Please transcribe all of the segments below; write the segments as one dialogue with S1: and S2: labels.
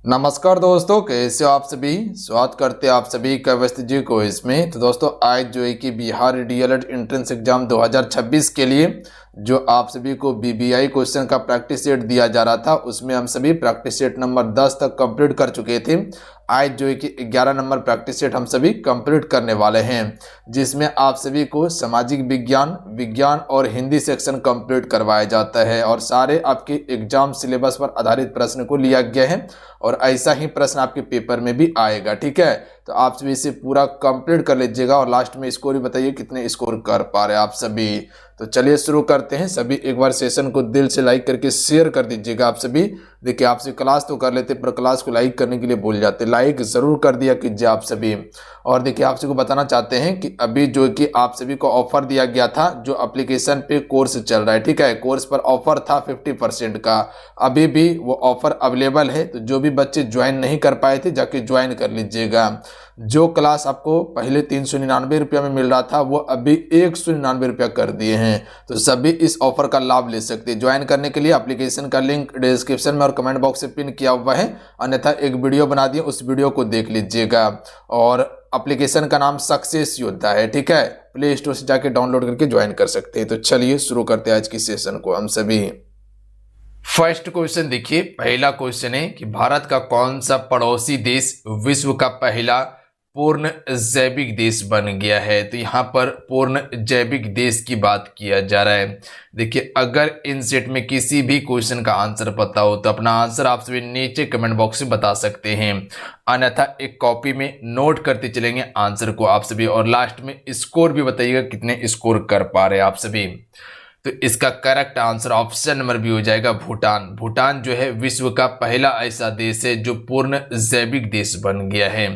S1: नमस्कार दोस्तों, कैसे हो आप सभी। स्वागत करते हैं आप सभी का व्यस्त जी को इसमें। तो दोस्तों आज जो है कि बिहार डीएलएड एंट्रेंस एग्जाम 2026 के लिए जो आप सभी को बीबीआई क्वेश्चन का प्रैक्टिस सेट दिया जा रहा था, उसमें हम सभी प्रैक्टिस सेट नंबर 10 तक कंप्लीट कर चुके थे। आज जो है कि 11 नंबर प्रैक्टिस सेट हम सभी कंप्लीट करने वाले हैं, जिसमें आप सभी को सामाजिक विज्ञान, विज्ञान और हिंदी सेक्शन कंप्लीट करवाया जाता है और सारे आपके एग्जाम सिलेबस पर आधारित प्रश्न को लिया गया है और ऐसा ही प्रश्न आपके पेपर में भी आएगा। ठीक है, तो आप सभी इसे पूरा कंप्लीट कर लीजिएगा और लास्ट में स्कोर भी बताइए कितने स्कोर कर पा रहे हैं आप सभी। तो चलिए शुरू करते हैं। सभी एक बार सेशन को दिल से लाइक करके शेयर कर दीजिएगा आप सभी। देखिए आपसे क्लास तो कर लेते पर क्लास को लाइक करने के लिए भूल जाते, लाइक जरूर कर दिया कीजिए आप सभी। और देखिए आप सभी को बताना चाहते हैं कि अभी जो कि आप सभी को ऑफर दिया गया था, जो एप्लीकेशन पे कोर्स चल रहा है, ठीक है, कोर्स पर ऑफर था 50% का, अभी भी वो ऑफर अवेलेबल है। तो जो भी बच्चे ज्वाइन नहीं कर पाए थे जाके ज्वाइन कर लीजिएगा। जो क्लास आपको पहले 399 रुपया में मिल रहा था वो अभी 199 रुपया कर दिए हैं। तो सभी इस ऑफर का लाभ ले सकते हैं। ज्वाइन करने के लिए एप्लीकेशन का लिंक डिस्क्रिप्शन में और कमेंट बॉक्स में पिन किया हुआ है, अन्यथा एक वीडियो बना दिए, उस वीडियो को देख लीजिएगा। और एप्लीकेशन का नाम सक्सेस योद्धा है, ठीक है, प्ले स्टोर से जाके डाउनलोड करके ज्वाइन कर सकते हैं। तो चलिए शुरू करते हैं आज की सेशन को हम सभी। फर्स्ट क्वेश्चन देखिए, पहला क्वेश्चन है कि भारत का कौन सा पड़ोसी देश विश्व का पहला पूर्ण जैविक देश बन गया है। तो यहाँ पर पूर्ण जैविक देश की बात किया जा रहा है। देखिए अगर इन सेट में किसी भी क्वेश्चन का आंसर पता हो तो अपना आंसर आप सभी नीचे कमेंट बॉक्स में बता सकते हैं, अन्यथा एक कॉपी में नोट करते चलेंगे आंसर को आप सभी, और लास्ट में स्कोर भी बताइएगा कितने स्कोर कर पा रहे हैं आप सभी। तो इसका correct answer option number B हो जाएगा भूटान। भूटान जो है विश्व का पहला ऐसा देश है जो पूर्ण जैविक देश बन गया है।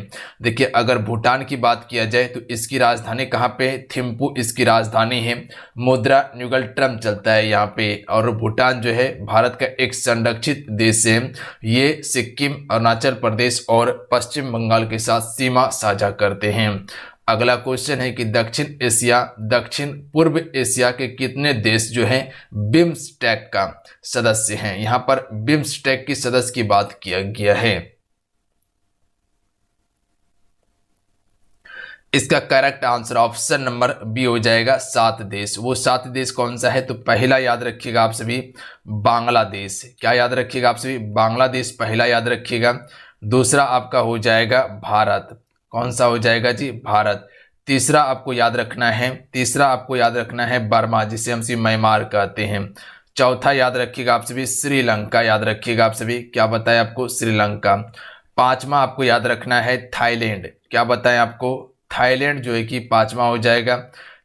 S1: देखिए अगर भूटान की बात किया जाए तो इसकी राजधानी कहाँ पे, थिम्पू इसकी राजधानी है। मुद्रा न्यूगल ट्रम चलता है यहाँ पे। और भूटान जो है भारत का एक संरक्षित देश है। ये सिक्किम, अरुणाचल प्रदेश और पश्चिम बंगाल के साथ सीमा साझा करते हैं। अगला क्वेश्चन है कि दक्षिण एशिया, दक्षिण पूर्व एशिया के कितने देश जो हैं बिम्स्टेक का सदस्य हैं। यहां पर बिम्स्टेक की सदस्य की बात किया गया है। इसका correct answer option number B हो जाएगा 7 देश। वो 7 देश कौन सा है, तो पहला याद रखिएगा आप सभी बांग्लादेश। क्या याद रखिएगा आप सभी, बांग्लादेश पहला याद रखिएगा। दूसरा आपका हो जाएगा भारत। कौन सा हो जाएगा जी, भारत। तीसरा आपको याद रखना है, बर्मा, जिसे हम म्यांमार कहते हैं। चौथा याद रखिएगा आप सभी श्रीलंका, याद रखिएगा आप सभी, क्या बताएं आपको, श्रीलंका। पांचवा आपको याद रखना है थाईलैंड, क्या बताएं आपको, थाईलैंड जो है कि पांचवा हो जाएगा।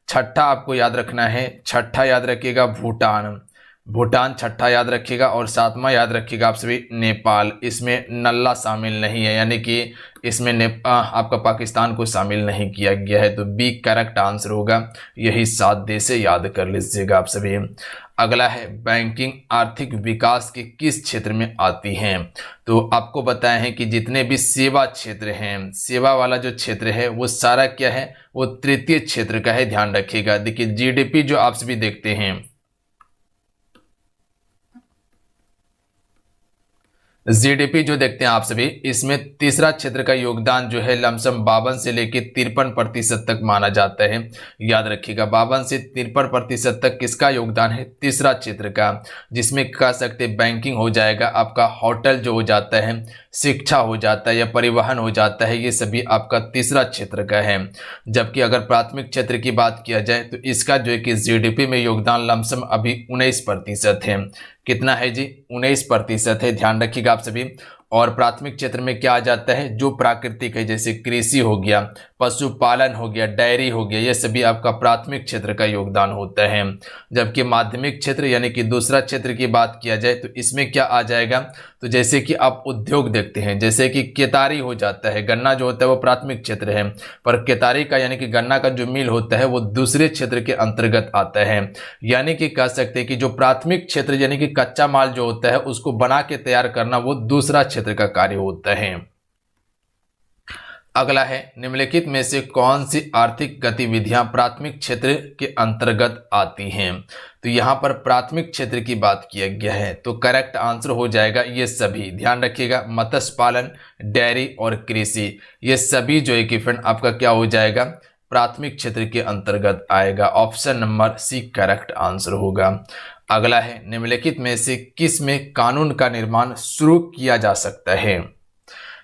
S1: छठा आपको याद रखना है, छठा याद रखिएगा भूटान, भूटान छठा याद रखिएगा। और सातवां याद रखिएगा आप सभी नेपाल। इसमें नल्ला शामिल नहीं है, यानी कि इसमें आपका पाकिस्तान को शामिल नहीं किया गया है। तो बी करेक्ट आंसर होगा, यही 7 देश है, याद कर लीजिएगा आप सभी। अगला है बैंकिंग आर्थिक विकास के किस क्षेत्र में आती हैं। तो आपको बताया है कि जितने भी सेवा क्षेत्र हैं, सेवा वाला जो क्षेत्र है वो सारा क्या है, वो तृतीय क्षेत्र का है, ध्यान रखिएगा। देखिए जीडीपी जो आप सभी देखते हैं, जीडीपी जो देखते हैं आप सभी, इसमें तीसरा क्षेत्र का योगदान जो है लमसम 52 से लेकर 53% तक माना जाता है। याद रखिएगा 52 से 53% तक किसका योगदान है, तीसरा क्षेत्र का, जिसमें कह सकते बैंकिंग हो जाएगा, आपका होटल जो हो जाता है, शिक्षा हो जाता है या परिवहन हो जाता है, ये सभी आपका तीसरा क्षेत्र का है। जबकि अगर प्राथमिक क्षेत्र की बात किया जाए तो इसका जो है कि जीडीपी में योगदान लमसम अभी 19% है। कितना है जी, 19% है, ध्यान रखिएगा आप सभी। और प्राथमिक क्षेत्र में क्या आ जाता है, जो प्राकृतिक है, जैसे कृषि हो गया, पशुपालन हो गया, डेयरी हो गया, ये सभी आपका प्राथमिक क्षेत्र का योगदान होता है। जबकि माध्यमिक क्षेत्र यानी कि दूसरा क्षेत्र की बात किया जाए तो इसमें क्या आ जाएगा, तो जैसे कि आप उद्योग देखते हैं, जैसे कि केतारी हो जाता है, गन्ना जो होता है वो प्राथमिक क्षेत्र है, पर केतारी का यानी कि गन्ना का जो मिल होता है वो दूसरे क्षेत्र के अंतर्गत आता है। यानी कि कह सकते हैं कि जो प्राथमिक क्षेत्र यानी कि कच्चा माल जो होता है उसको बना के तैयार करना, वो दूसरा क्षेत्र का कार्य होता है। अगला है, निम्नलिखित में से कौन सी आर्थिक गतिविधियां प्राथमिक क्षेत्र के अंतर्गत आती हैं? तो यहाँ पर प्राथमिक क्षेत्र की बात किया गया है, तो करेक्ट आंसर हो जाएगा ये सभी। ध्यान रखिएगा, मत्स्य पालन, डेयरी और कृषि, ये सभी जो है कि फ्रेंड आपका क्या हो जाएगा, प्राथमिक क्षेत्र के अंतर्गत आएगा। Option number C correct answer होगा। अगला है, निम्नलिखित में से किस में कानून का निर्माण शुरू किया जा सकता है?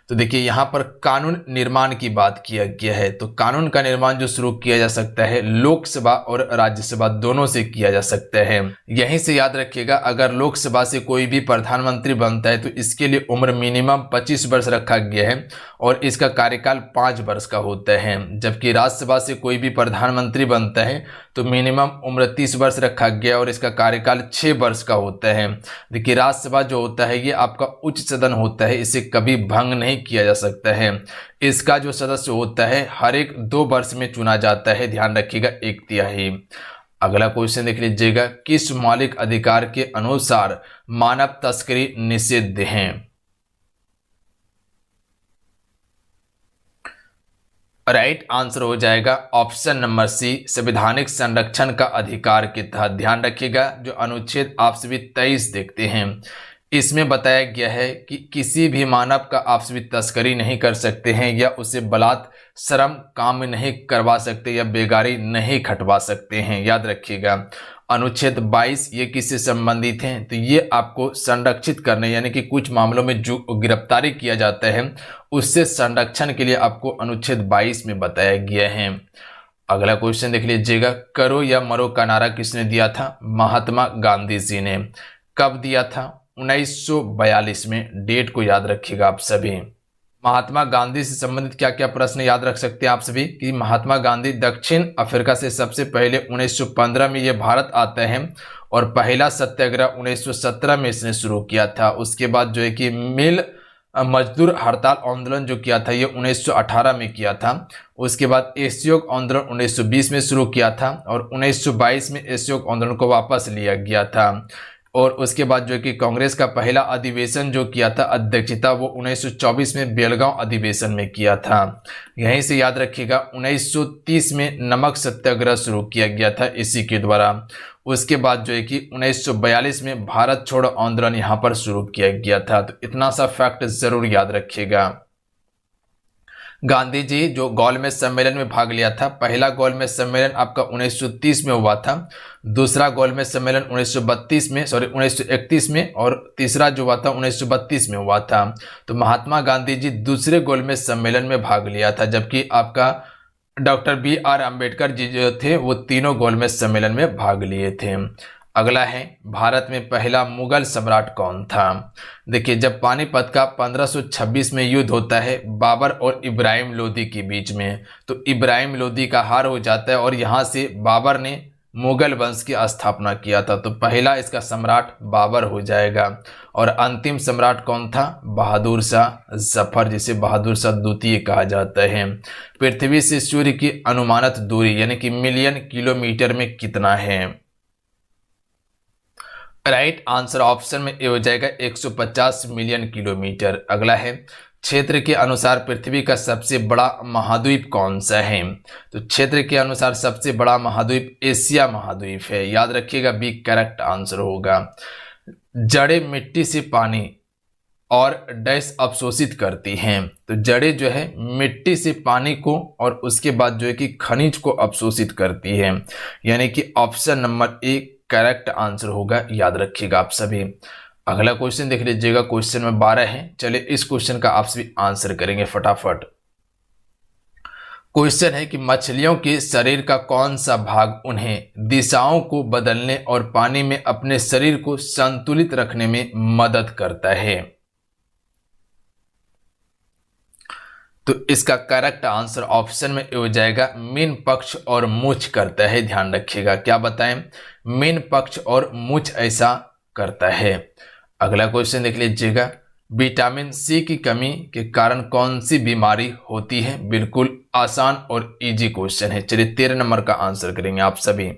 S1: तो देखिए यहाँ पर कानून निर्माण की बात किया गया है, तो कानून का निर्माण जो शुरू किया जा सकता है लोकसभा और राज्यसभा दोनों से किया जा सकता है। यहीं से याद रखिएगा, अगर लोकसभा से कोई भी प्रधानमंत्री बनता है तो इसके लिए उम्र मिनिमम 25 वर्ष रखा गया है और इसका कार्यकाल 5 वर्ष का होता है। जबकि राज्यसभा से कोई भी प्रधानमंत्री बनता है तो मिनिमम उम्र 30 वर्ष रखा गया और इसका कार्यकाल 6 वर्ष का होता है। देखिए राज्यसभा जो होता है ये आपका उच्च सदन होता है, इसे कभी भंग नहीं किया जा सकता है। इसका जो सदस्य होता है हर एक 2 वर्ष में चुना जाता है, ध्यान रखिएगा 1/3। अगला क्वेश्चन देख लीजिएगा, किस मौलिक अधिकार के अनुसार मानव तस्करी निषिद्ध है? राइट आंसर हो जाएगा ऑप्शन नंबर सी, संवैधानिक संरक्षण का अधिकार के तहत। ध्यान रखिएगा, जो अनुच्छेद आप सभी 23 देखते हैं इसमें बताया गया है कि किसी भी मानव का आप सभी तस्करी नहीं कर सकते हैं या उसे बलात् श्रम काम नहीं करवा सकते या बेगारी नहीं खटवा सकते हैं। याद रखिएगा, अनुच्छेद 22 ये किससे संबंधित हैं? तो ये आपको संरक्षित करने, यानी कि कुछ मामलों में जो गिरफ्तारी किया जाता है उससे संरक्षण के लिए आपको अनुच्छेद 22 में बताया गया है। अगला क्वेश्चन देख लीजिएगा, करो या मरो का नारा किसने दिया था? महात्मा गांधी जी ने। कब दिया था? 1942 में। डेट को याद रखिएगा आप सभी। महात्मा गांधी से संबंधित क्या क्या प्रश्न याद रख सकते हैं आप सभी कि महात्मा गांधी दक्षिण अफ्रीका से सबसे पहले 1915 में ये भारत आते हैं और पहला सत्याग्रह 1917 में इसने शुरू किया था। उसके बाद जो है कि मिल मजदूर हड़ताल आंदोलन जो किया था ये 1918 में किया था। उसके बाद असहयोग आंदोलन 1920 में शुरू किया था और 1922 में असहयोग आंदोलन को वापस लिया गया था। और उसके बाद जो कि कांग्रेस का पहला अधिवेशन जो किया था अध्यक्षता वो 1924 में बेलगांव अधिवेशन में किया था। यहीं से याद रखिएगा 1930 में नमक सत्याग्रह शुरू किया गया था इसी के द्वारा। उसके बाद जो है कि 1942 में भारत छोड़ो आंदोलन यहाँ पर शुरू किया गया था। तो इतना सा फैक्ट जरूर याद रखिएगा। गांधी जी जो गोलमेज सम्मेलन में भाग लिया था, पहला गोलमेज सम्मेलन आपका 1930 में हुआ था, दूसरा गोलमेज सम्मेलन 1931 में और तीसरा जो हुआ था 1932 में हुआ था। तो महात्मा गांधी जी दूसरे गोलमेज सम्मेलन में भाग लिया था, जबकि आपका डॉक्टर B.R. अम्बेडकर जी जो थे वो तीनों गोलमेज सम्मेलन में भाग लिए थे। अगला है, भारत में पहला मुगल सम्राट कौन था? देखिए, जब पानीपत का 1526 में युद्ध होता है बाबर और इब्राहिम लोदी के बीच में, तो इब्राहिम लोदी का हार हो जाता है और यहाँ से बाबर ने मुगल वंश की स्थापना किया था। तो पहला इसका सम्राट बाबर हो जाएगा। और अंतिम सम्राट कौन था? बहादुर शाह जफर, जिसे बहादुर शाह द्वितीय कहा जाता है। पृथ्वी से सूर्य की अनुमानित दूरी यानी कि मिलियन किलोमीटर में कितना है? राइट आंसर ऑप्शन में ए हो जाएगा 150 मिलियन किलोमीटर। अगला है, क्षेत्र के अनुसार पृथ्वी का सबसे बड़ा महाद्वीप कौन सा है? तो क्षेत्र के अनुसार सबसे बड़ा महाद्वीप एशिया महाद्वीप है। याद रखिएगा, बी करेक्ट आंसर होगा। जड़ें मिट्टी से पानी और डैश अवशोषित करती हैं। तो जड़ें जो है मिट्टी से पानी को और उसके बाद जो है कि खनिज को अवशोषित करती है, यानी कि option number A correct answer होगा। याद रखिएगा आप सभी। अगला क्वेश्चन देख लीजिएगा, क्वेश्चन में 12 है। चलिए इस क्वेश्चन का आप सभी आंसर करेंगे फटाफट। क्वेश्चन है कि मछलियों के शरीर का कौन सा भाग उन्हें दिशाओं को बदलने और पानी में अपने शरीर को संतुलित रखने में मदद करता है? तो इसका करेक्ट आंसर ऑप्शन में हो जाएगा मीन पक्ष और मूंछ करता है। ध्यान रखिएगा, क्या बताएं? मीन पक्ष और मूंछ ऐसा करता है। अगला क्वेश्चन देख लीजिएगा, विटामिन सी की कमी के कारण कौन सी बीमारी होती है? बिल्कुल आसान और इजी क्वेश्चन है। चलिए 13 नंबर का आंसर करेंगे आप सभी।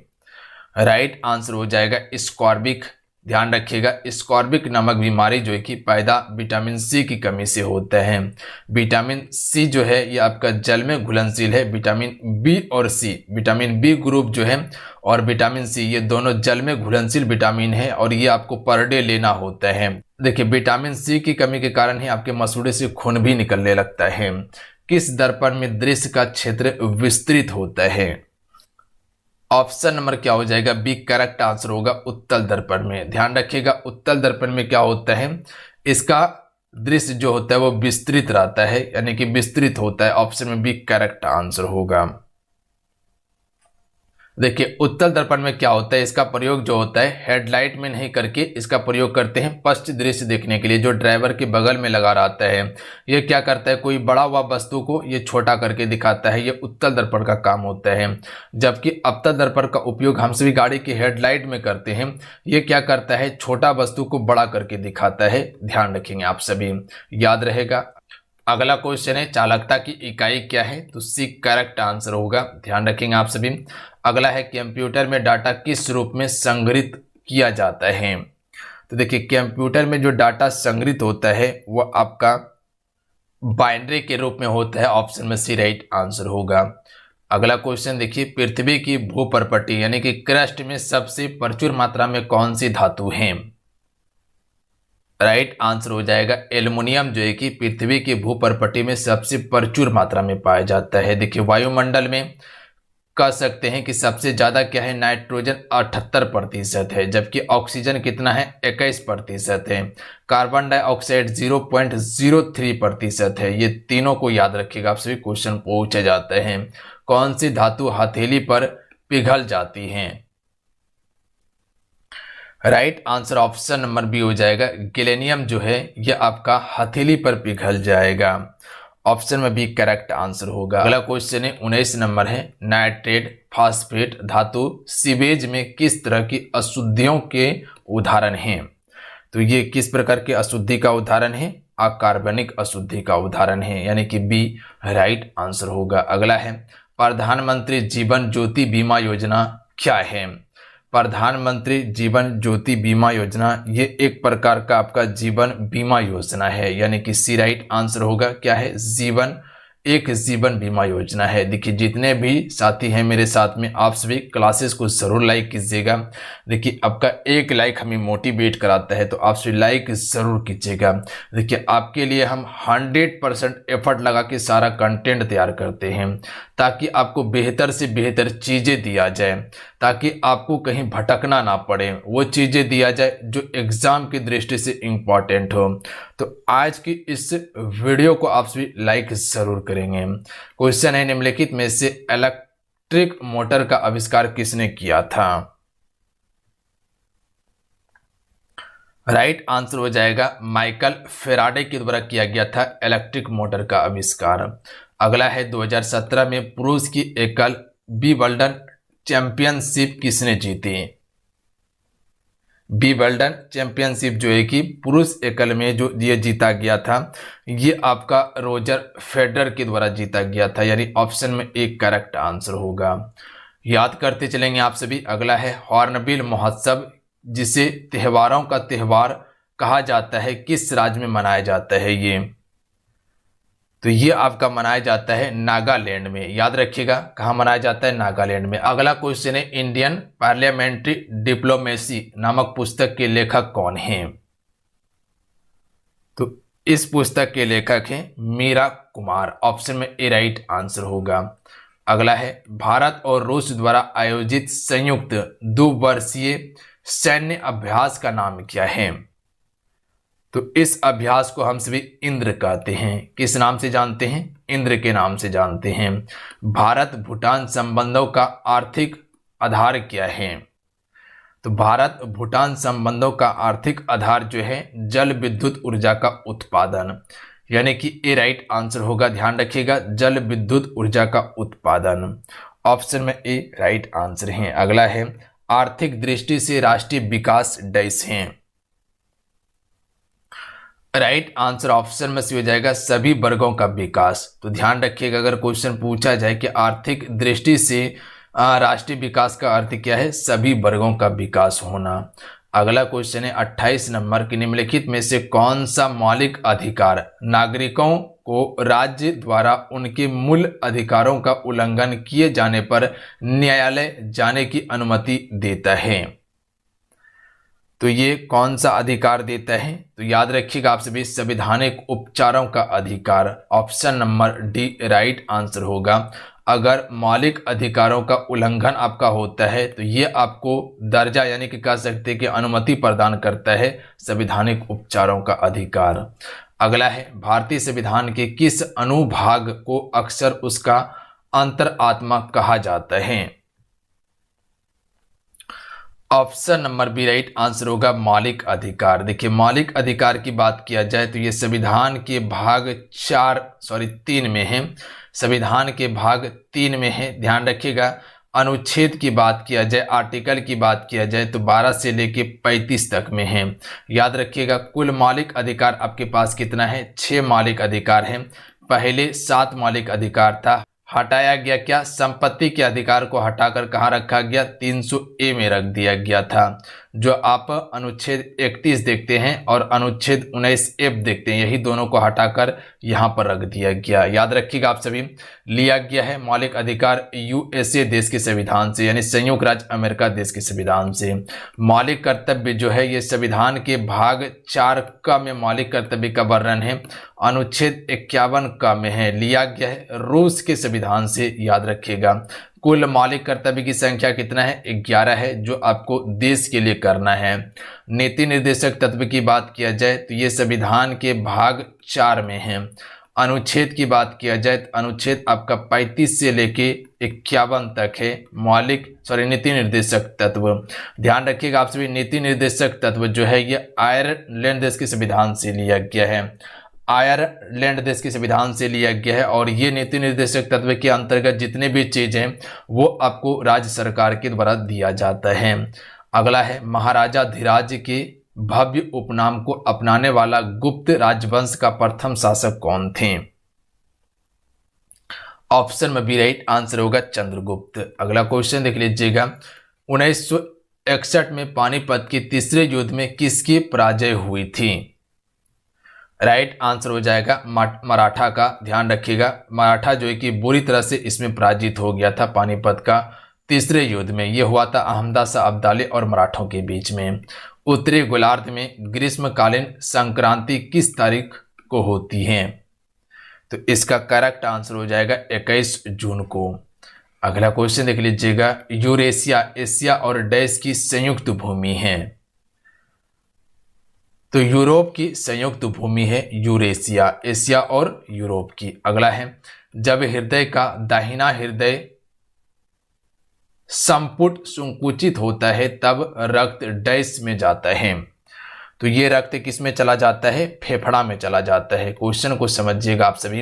S1: राइट आंसर हो जाएगा स्कॉर्बिक। ध्यान रखिएगा स्कॉर्बिक नामक बीमारी जो है कि पैदा विटामिन सी की कमी से होता है। विटामिन सी जो है ये आपका जल में घुलनशील है। विटामिन बी और सी, विटामिन बी ग्रुप जो है और विटामिन सी ये दोनों जल में घुलनशील विटामिन है और ये आपको पर डे लेना होता है। देखिए विटामिन सी की कमी के कारण ही आपके मसूड़े से खून भी निकलने लगता है। किस दर्पण में दृश्य का क्षेत्र विस्तृत होता है? ऑप्शन नंबर क्या हो जाएगा? बी करेक्ट आंसर होगा उत्तल दर्पण में। ध्यान रखिएगा उत्तल दर्पण में क्या होता है, इसका दृश्य जो होता है वो विस्तृत रहता है, यानी कि विस्तृत होता है। ऑप्शन में बी करेक्ट आंसर होगा। देखिए उत्तल दर्पण में क्या होता है, इसका प्रयोग जो होता है हेडलाइट में नहीं करके इसका प्रयोग करते हैं पश्च दृश्य देखने के लिए, जो ड्राइवर के बगल में लगा रहता है। ये क्या करता है, कोई बड़ा हुआ वस्तु को ये छोटा करके दिखाता है, ये उत्तल दर्पण का काम होता है। जबकि अवतल दर्पण का उपयोग हम सभी गाड़ी की हेडलाइट में करते हैं, ये क्या करता है छोटा वस्तु को बड़ा करके दिखाता है। ध्यान रखेंगे आप सभी, याद रहेगा। अगला क्वेश्चन है चालकता की इकाई क्या है, तो सी करेक्ट आंसर होगा। ध्यान रखेंगे आप सभी। अगला है कंप्यूटर में डाटा किस रूप में संग्रहित किया जाता है, तो देखिए कंप्यूटर में जो डाटा संग्रहित होता है वह आपका बाइनरी के रूप में होता है। ऑप्शन में सी राइट आंसर होगा। अगला क्वेश्चन देखिए पृथ्वी की भूपर्पटी यानी कि क्रस्ट में सबसे प्रचुर मात्रा में कौन सी धातु है? राइट आंसर हो जाएगा एल्युमिनियम, जो है कि पृथ्वी की भूपर्पटी में सबसे प्रचुर मात्रा में पाया जाता है। देखिए वायुमंडल में कह सकते हैं कि सबसे ज्यादा क्या है, नाइट्रोजन 78% है, जबकि ऑक्सीजन कितना है 21% है। कार्बन डाइऑक्साइड 0.03% है। ये तीनों को याद रखिएगा, आप सभी क्वेश्चन पूछे जाते हैं। कौन सी धातु हथेली पर पिघल जाती है? Right answer option number B हो जाएगा। गैलेनियम जो है यह आपका हथेली पर पिघल जाएगा। ऑप्शन में बी करेक्ट आंसर होगा। अगला क्वेश्चन है 19 नंबर है नाइट्रेट फास्फेट धातु सीवेज में किस तरह की अशुद्धियों के उदाहरण हैं? तो ये किस प्रकार के अशुद्धि का उदाहरण है? अकार्बनिक अशुद्धि का उदाहरण है, यानी कि बी राइट आंसर होगा। अगला है प्रधानमंत्री जीवन ज्योति बीमा योजना क्या है? प्रधानमंत्री जीवन ज्योति बीमा योजना ये एक प्रकार का आपका जीवन बीमा योजना है, यानी कि सी राइट आंसर होगा। क्या है? एक जीवन बीमा योजना है। देखिए जितने भी साथी हैं मेरे साथ में, आप सभी क्लासेस को जरूर लाइक कीजिएगा। देखिए आपका एक लाइक हमें मोटिवेट कराता है, तो आप सभी लाइक जरूर कीजिएगा। देखिए आपके लिए हम 100% एफर्ट लगा के सारा कंटेंट तैयार करते हैं, ताकि आपको बेहतर से बेहतर चीज़ें दिया जाए, ताकि आपको कहीं भटकना ना पड़े, वो चीज़ें दिया जाए जो एग्ज़ाम की दृष्टि से इम्पॉर्टेंट हो। तो आज की इस वीडियो को आप सभी लाइक ज़रूर करेंगे। क्वेश्चन है निम्नलिखित में से इलेक्ट्रिक मोटर का आविष्कार किसने किया था? राइट आंसर हो जाएगा माइकल फेराडे के द्वारा किया गया था इलेक्ट्रिक मोटर का आविष्कार। अगला है 2017 में पुरुष की एकल विंबलडन चैंपियनशिप किसने जीती? विंबलडन चैंपियनशिप जो है कि पुरुष एकल में जो ये जीता गया था, ये आपका रोजर फेडरर के द्वारा जीता गया था, यानी ऑप्शन में एक करेक्ट आंसर होगा। याद करते चलेंगे आप सभी। अगला है हॉर्नबिल महोत्सव, जिसे त्योहारों का त्योहार कहा जाता है, किस राज्य में मनाया जाता है ये? तो ये आपका मनाया जाता है नागालैंड में। याद रखिएगा कहाँ मनाया जाता है, नागालैंड में। अगला क्वेश्चन है इंडियन पार्लियामेंट्री डिप्लोमेसी नामक पुस्तक के लेखक कौन हैं? तो इस पुस्तक के लेखक हैं मीरा कुमार। ऑप्शन में ए राइट आंसर होगा। अगला है भारत और रूस द्वारा आयोजित संयुक्त 2 वर्षीय सैन्य अभ्यास का नाम क्या है? तो इस अभ्यास को हम सभी इंद्र कहते हैं। किस नाम से जानते हैं? इंद्र के नाम से जानते हैं। भारत भूटान संबंधों का आर्थिक आधार क्या है? तो भारत भूटान संबंधों का आर्थिक आधार जो है जल विद्युत ऊर्जा का उत्पादन, यानी कि ए राइट आंसर होगा। ध्यान रखिएगा जल विद्युत ऊर्जा का उत्पादन। ऑप्शन में ए राइट आंसर है। अगला है आर्थिक दृष्टि से राष्ट्रीय विकास डैश हैं। राइट आंसर ऑप्शन में से हो जाएगा सभी वर्गों का विकास। तो ध्यान रखिएगा अगर क्वेश्चन पूछा जाए कि आर्थिक दृष्टि से राष्ट्रीय विकास का अर्थ क्या है, सभी वर्गों का विकास होना। अगला क्वेश्चन है 28 नंबर की, निम्नलिखित में से कौन सा मौलिक अधिकार नागरिकों को राज्य द्वारा उनके मूल अधिकारों का उल्लंघन किए जाने पर न्यायालय जाने की अनुमति देता है? तो ये कौन सा अधिकार देता है? तो याद रखिएगा आप सभी, संवैधानिक उपचारों का अधिकार। Option number D right answer होगा। अगर मौलिक अधिकारों का उल्लंघन आपका होता है तो ये आपको दर्जा यानी कि कह सकते हैं कि अनुमति प्रदान करता है संवैधानिक उपचारों का अधिकार। अगला है, भारतीय संविधान के किस अनुभाग को अक्सर उसका अंतरात्मा कहा जाता है? Option number B right answer होगा मौलिक अधिकार। देखिए, मौलिक अधिकार की बात किया जाए तो ये संविधान के भाग 3 में है, संविधान के भाग 3 में है। ध्यान रखिएगा, अनुच्छेद की बात किया जाए, आर्टिकल की बात किया जाए तो 12 से लेके 35 तक में है। याद रखिएगा, कुल मौलिक अधिकार आपके पास कितना है? 6 मौलिक अधिकार है। पहले 7 मौलिक अधिकार था, हटाया गया क्या? संपत्ति के अधिकार को हटाकर कहाँ रखा गया? 300A में रख दिया गया था। जो आप अनुच्छेद 31 देखते हैं और अनुच्छेद 19F देखते हैं, यही दोनों को हटाकर यहाँ पर रख दिया गया। याद रखिएगा आप सभी, लिया गया है मौलिक अधिकार USA देश के संविधान से, यानी संयुक्त राज्य अमेरिका देश के संविधान से। मौलिक कर्तव्य जो है ये संविधान के भाग 4 का में मौलिक कर्तव्य का वर्णन है, अनुच्छेद 51 का में है, लिया गया है रूस के संविधान से। याद रखिएगा, कुल मौलिक कर्तव्य की संख्या कितना है? 11 है, जो आपको देश के लिए करना है। नीति निर्देशक तत्व की बात किया जाए तो ये संविधान के भाग 4 में है। अनुच्छेद की बात किया जाए तो अनुच्छेद आपका 35 से लेके 51 तक है नीति निर्देशक तत्व। ध्यान रखिएगा आप सभी, नीति निर्देशक तत्व जो है ये आयरलैंड देश के संविधान से लिया गया है, आयरलैंड देश के संविधान से लिया गया है। और ये नीति निर्देशक तत्व के अंतर्गत जितने भी चीज हैं वो आपको राज्य सरकार के द्वारा दिया जाता है। अगला है, महाराजा धीराज के भव्य उपनाम को अपनाने वाला गुप्त राजवंश का प्रथम शासक कौन थे? ऑप्शन में बी राइट आंसर होगा चंद्रगुप्त। अगला क्वेश्चन देख लीजिएगा, 1961 में पानीपत के तीसरे युद्ध में किसकी पराजय हुई थी? राइट आंसर हो जाएगा मराठा का। ध्यान रखिएगा, मराठा जो है कि बुरी तरह से इसमें पराजित हो गया था पानीपत का तीसरे युद्ध में। यह हुआ था अहमदा शाह अब्दाली और मराठों के बीच में। उत्तरी गोलार्ध में ग्रीष्मकालीन संक्रांति किस तारीख को होती है? तो इसका करेक्ट आंसर हो जाएगा 21 जून को। अगला क्वेश्चन देख लीजिएगा, यूरेशिया एशिया और डैश की संयुक्त भूमि है। तो यूरोप की संयुक्त भूमि है यूरेशिया, एशिया और यूरोप की। अगला है, जब हृदय का दाहिना हृदय संपुट संकुचित होता है तब रक्त डैश में जाता है। तो ये रक्त किस में चला जाता है? फेफड़ा में चला जाता है। क्वेश्चन को समझिएगा आप सभी,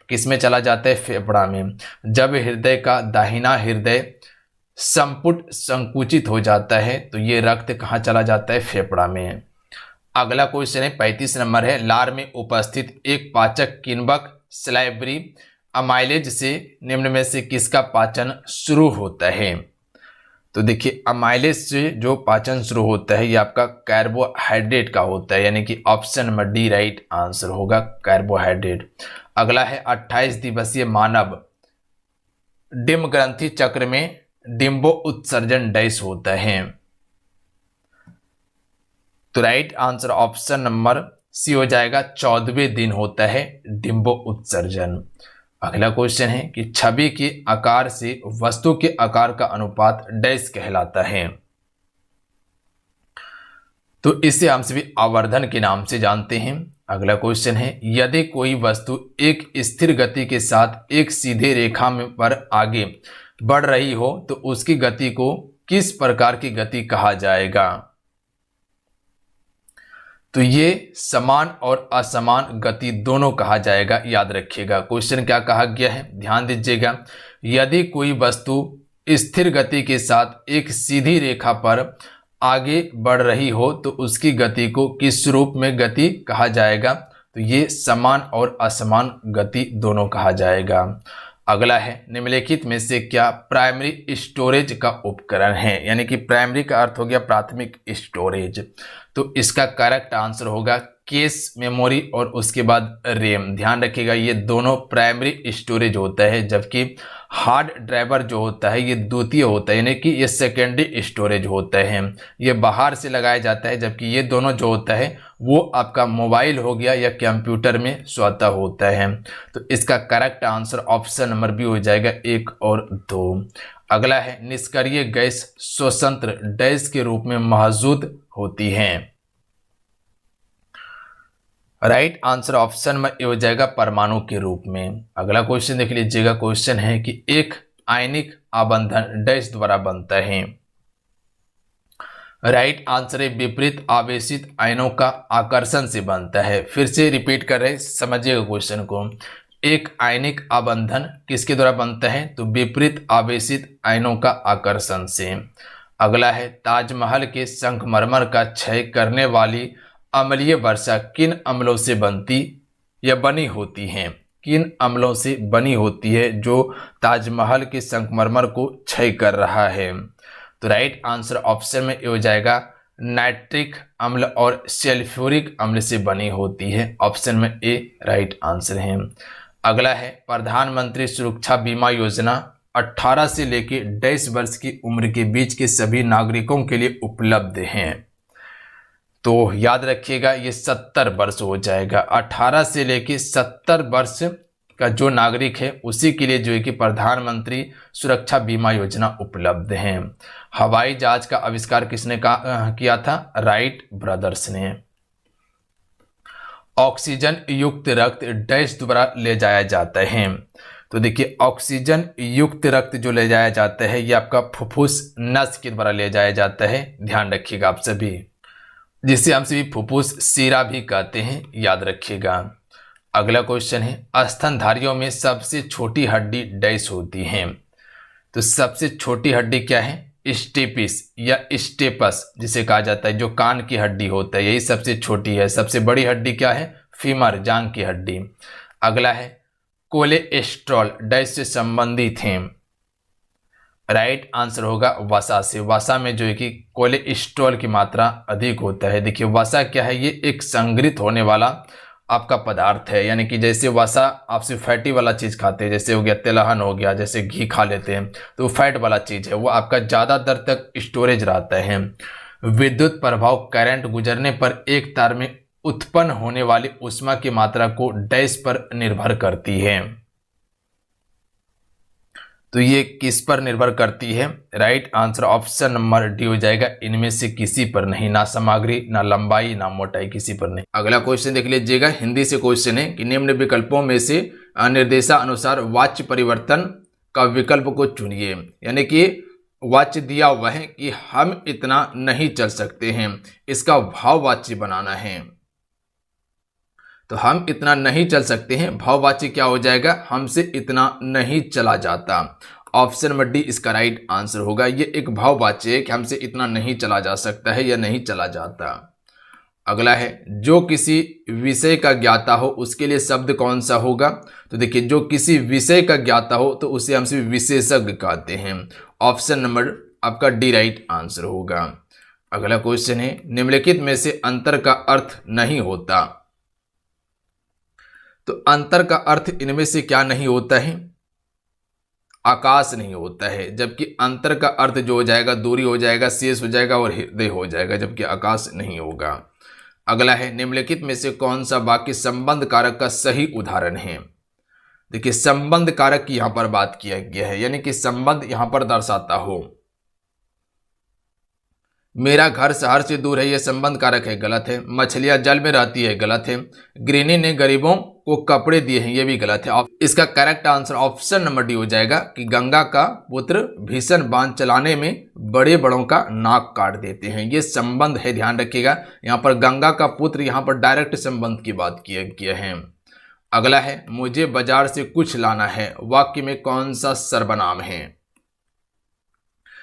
S1: किस में चला जाता है? फेफड़ा में। जब हृदय का दाहिना हृदय संपुट संकुचित हो जाता है तो ये रक्त कहाँ चला जाता है? फेफड़ा में। अगला क्वेश्चन है 35 नंबर है, लार में उपस्थित एक पाचक किण्वक सलाइवरी अमाइलेज से निम्न में से किसका पाचन शुरू होता है? तो देखिए, अमाइलेज से जो पाचन शुरू होता है ये आपका कार्बोहाइड्रेट का होता है, यानी कि option number D right answer होगा कार्बोहाइड्रेट। अगला है, 28 दिवसीय मानव डिम्ब ग्रंथि चक्र में डिम्बो उत्सर्जन डैश होता है। तो right answer option number C हो जाएगा, 14वें दिन होता है डिम्बो उत्सर्जन। अगला क्वेश्चन है कि छवि के आकार से वस्तु के आकार का अनुपात डैश कहलाता है। तो इसे हम सभी आवर्धन के नाम से जानते हैं। अगला क्वेश्चन है, यदि कोई वस्तु एक स्थिर गति के साथ एक सीधे रेखा में पर आगे बढ़ रही हो तो उसकी गति को किस प्रकार की गति कहा जाएगा? तो ये समान और असमान गति दोनों कहा जाएगा। याद रखिएगा, क्वेश्चन क्या कहा गया है, ध्यान दीजिएगा। यदि कोई वस्तु स्थिर गति के साथ एक सीधी रेखा पर आगे बढ़ रही हो तो उसकी गति को किस रूप में गति कहा जाएगा? तो ये समान और असमान गति दोनों कहा जाएगा। अगला है निम्नलिखित में से क्या प्राइमरी स्टोरेज का उपकरण है, यानी कि प्राइमरी का अर्थ हो गया प्राथमिक स्टोरेज। तो इसका करेक्ट आंसर होगा केस मेमोरी और उसके बाद रैम। ध्यान रखिएगा ये दोनों प्राइमरी स्टोरेज होता है, जबकि हार्ड ड्राइवर जो होता है ये द्वितीय होता है, यानी कि ये सेकेंडरी स्टोरेज होता है, ये बाहर से लगाया जाता है। जबकि ये दोनों जो होता है वो आपका मोबाइल हो गया या कंप्यूटर में स्वतः होता है। तो इसका correct answer option number B हो जाएगा 1 और 2। अगला है निष्क्रिय गैस स्वतंत्र डैश के रूप में मौजूद होती हैं। राइट आंसर ऑप्शन में हो जाएगा परमाणु के रूप में। अगला क्वेश्चन देख लीजिएगा। क्वेश्चन है कि एक आयनिक आबंधन डैश द्वारा बनता है। राइट आंसर है विपरीत आवेशित आयनों का आकर्षण से बनता है। फिर से रिपीट कर रहे समझिएगा क्वेश्चन को। एक आयनिक आबंधन किसके द्वारा बनता है, तो विपरीत आवेशित आयनों का आकर्षण से। अगला है ताजमहल के संगमरमर का क्षय करने वाली अम्लीय वर्षा किन अम्लों से बनती या बनी होती हैं, किन अम्लों से बनी होती है जो ताजमहल के संगमरमर को क्षय कर रहा है। तो राइट आंसर ऑप्शन में हो जाएगा नाइट्रिक अम्ल और सल्फ्यूरिक अम्ल से बनी होती है। ऑप्शन में ए राइट आंसर है। अगला है प्रधानमंत्री सुरक्षा बीमा योजना 18 से लेकर 22 वर्ष की उम्र के बीच के सभी नागरिकों के लिए उपलब्ध है। तो याद रखिएगा ये 70 वर्ष हो जाएगा। 18 से लेकर 70 वर्ष का जो नागरिक है उसी के लिए जो है कि प्रधानमंत्री सुरक्षा बीमा योजना उपलब्ध है। हवाई जहाज का आविष्कार किसने किया था, राइट ब्रदर्स ने। ऑक्सीजन युक्त रक्त डैश द्वारा ले जाया जाता है। तो देखिए ऑक्सीजन युक्त रक्त जो ले जाया जाता है ये आपका फुफ्फुस नस के द्वारा ले जाया जाता है। ध्यान रखिएगा आप सभी, जिसे हम सभी फुफ्फुस शिरा भी कहते हैं, याद रखिएगा। अगला क्वेश्चन है स्तनधारियों में सबसे छोटी हड्डी डैश होती है। तो सबसे छोटी हड्डी क्या है, स्टेपिस या स्टेपस जिसे कहा जाता है, जो कान की हड्डी होता है यही सबसे छोटी है। सबसे बड़ी हड्डी क्या है, फीमर जांग की हड्डी। अगला है कोलेस्ट्रॉल डैश से संबंधित है। राइट आंसर होगा वसा से। वसा में जो है कि कोलेस्ट्रॉल की मात्रा अधिक होता है। देखिए वसा क्या है, ये एक संग्रहित होने वाला आपका पदार्थ है, यानी कि जैसे वसा आपसे फैटी वाला चीज़ खाते हैं, जैसे हो गया तिलहन हो गया, जैसे घी खा लेते हैं, तो फैट वाला चीज़ है, वो आपका ज़्यादा देर तक स्टोरेज रहता है। विद्युत प्रभाव करंट गुजरने पर एक तार में उत्पन्न होने वाली ऊष्मा की मात्रा को डैश पर निर्भर करती है। तो ये किस पर निर्भर करती है, right answer option number D हो जाएगा, इनमें से किसी पर नहीं, ना सामग्री ना लंबाई ना मोटाई, किसी पर नहीं। अगला क्वेश्चन देख लीजिएगा। हिंदी से क्वेश्चन है कि निम्न विकल्पों में से निर्देशानुसार वाच्य परिवर्तन का विकल्प को चुनिए। यानी कि वाच्य दिया हुआ है कि हम इतना नहीं चल सकते हैं, इसका भाववाच्य बनाना है। तो हम इतना नहीं चल सकते हैं, भाववाच्य क्या हो जाएगा, हमसे इतना नहीं चला जाता। ऑप्शन नंबर डी इसका राइट आंसर होगा। ये एक भाववाच्य है कि हमसे इतना नहीं चला जा सकता है या नहीं चला जाता। अगला है जो किसी विषय का ज्ञाता हो उसके लिए शब्द कौन सा होगा। तो देखिए जो किसी विषय का ज्ञाता हो तो उसे हमसे विशेषज्ञ कहते हैं। ऑप्शन नंबर आपका डी राइट आंसर होगा। अगला क्वेश्चन है निम्नलिखित में से अंतर का अर्थ नहीं होता। तो अंतर का अर्थ इनमें से क्या नहीं होता है, आकाश नहीं होता है। जबकि अंतर का अर्थ जो हो जाएगा दूरी हो जाएगा, शेष हो जाएगा और हृदय हो जाएगा, जबकि आकाश नहीं होगा। अगला है निम्नलिखित में से कौन सा वाक्य संबंध कारक का सही उदाहरण है। देखिए संबंध कारक की यहां पर बात किया गया है, यानी कि संबंध यहां पर दर्शाता हो। मेरा घर शहर से दूर है, यह संबंध कारक है, गलत है। मछलियां जल में रहती है, गलत है। गृहिणी ने गरीबों को कपड़े दिए हैं, यह भी गलत है। इसका correct answer option number D हो जाएगा कि गंगा का पुत्र भीषण बांध चलाने में बड़े बड़ों का नाक काट देते हैं, यह संबंध है। ध्यान रखिएगा यहाँ पर गंगा का पुत्र, यहाँ पर डायरेक्ट संबंध की बात किया है। अगला है मुझे बाजार से कुछ लाना है, वाक्य में कौन सा सर्वनाम है।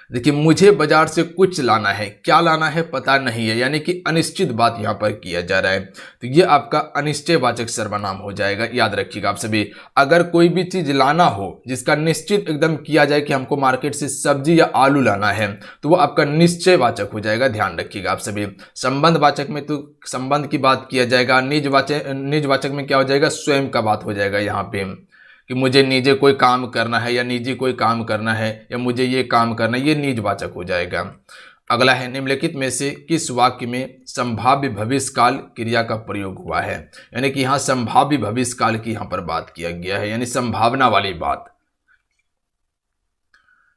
S1: देखिए, मुझे बाजार से कुछ लाना है, क्या लाना है पता नहीं है, यानी कि अनिश्चित बात यहाँ पर किया जा रहा है। तो ये आपका अनिश्चयवाचक सर्वनाम हो जाएगा। याद रखिएगा आप सभी, अगर कोई भी चीज लाना हो जिसका निश्चित एकदम किया जाए कि हमको मार्केट से सब्जी या आलू लाना है, तो वो आपका निश्चयवाचक हो जाएगा। ध्यान रखिएगा आप सभी। संबंधवाचक में तो संबंध की बात किया जाएगा। निजवाचक में क्या हो जाएगा, स्वयं का बात हो जाएगा यहाँ पे, कि मुझे निजे कोई काम करना है या निजी कोई काम करना है या मुझे ये काम करना है, ये निजवाचक हो जाएगा। अगला है, निम्नलिखित में से किस वाक्य में संभाव्य भविष्यकाल क्रिया का प्रयोग हुआ है। यानी कि यहाँ संभाव्य भविष्यकाल की यहाँ पर बात किया गया है, यानी संभावना वाली बात।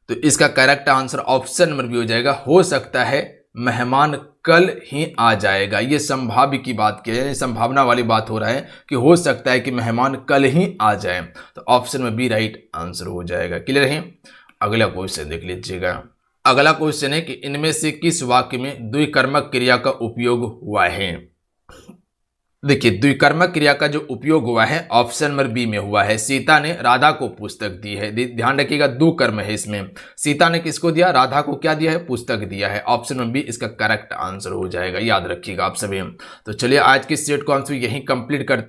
S1: तो इसका correct answer option number B हो जाएगा, हो सकता है मेहमान कल ही आ जाएगा। ये संभाव्य की बात की है, यानी संभावना वाली बात हो रहा है कि हो सकता है कि मेहमान कल ही आ जाए। तो ऑप्शन में बी राइट आंसर हो जाएगा। क्लियर है। अगला क्वेश्चन देख लीजिएगा। अगला क्वेश्चन है कि इनमें से किस वाक्य में द्विकर्मक क्रिया का उपयोग हुआ है। देखिए, द्विकर्मक क्रिया का जो उपयोग हुआ है ऑप्शन नंबर बी में हुआ है। सीता ने राधा को पुस्तक दी है। ध्यान रखिएगा, दो कर्म है इसमें। सीता ने किसको दिया, राधा को क्या दिया है, पुस्तक दिया है। ऑप्शन नंबर बी इसका करेक्ट आंसर हो जाएगा। याद रखिएगा आप सभी। तो चलिए आज की सेट को हम यहीं कंप्लीट करते हैं।